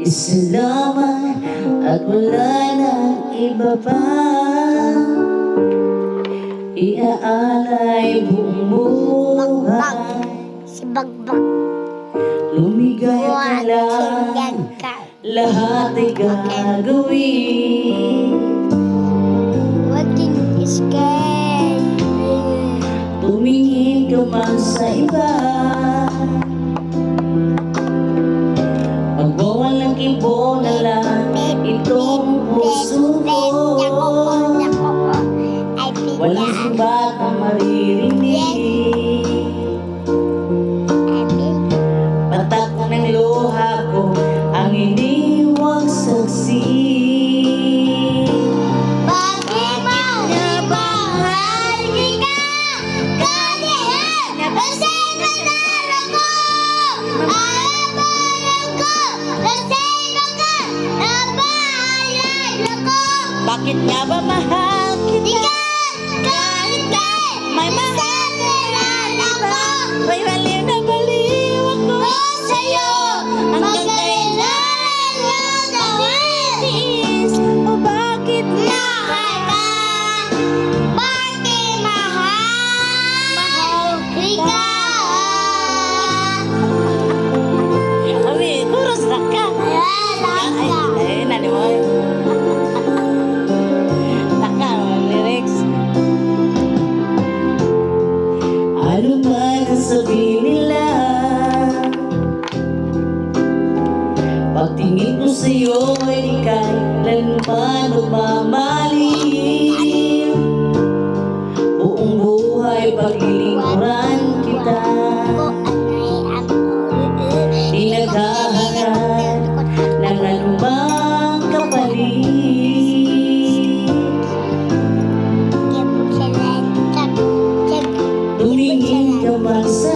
Isa lamang at wala nang iba pa. Iaalay buong buhay, Si Bagbag. lumigaya ka lang, lahat ay gagawin. Waging scared. Tumingin ka man sa iba, magwawalang kibo na lang itong puso ko. Walang sibat na maririnig, patak ng luha ko ang iniwang saksi. Bakit nagmahal ka? Kanihan kasi nanalo ko. Alabanan ko. Kasi baka nabahalan ako. Bakit nga ba mahal kita? Kahit May masasalan ako. May baliw na baliw ako Sa'yo, magkailangan mo gawin. Tiis, o bakit Mahal ka. Bakit mahal ka? Ami, kurus na ka. Ay, nani mo. Taka, lyrics. Ano man ang sabihin nila, pagtingin ko sa'yo ay di kailanman magmamaling. Buong buhay paglilingkuran kita, di naghahanap ng anumang kapalit. Tumingin ka man sa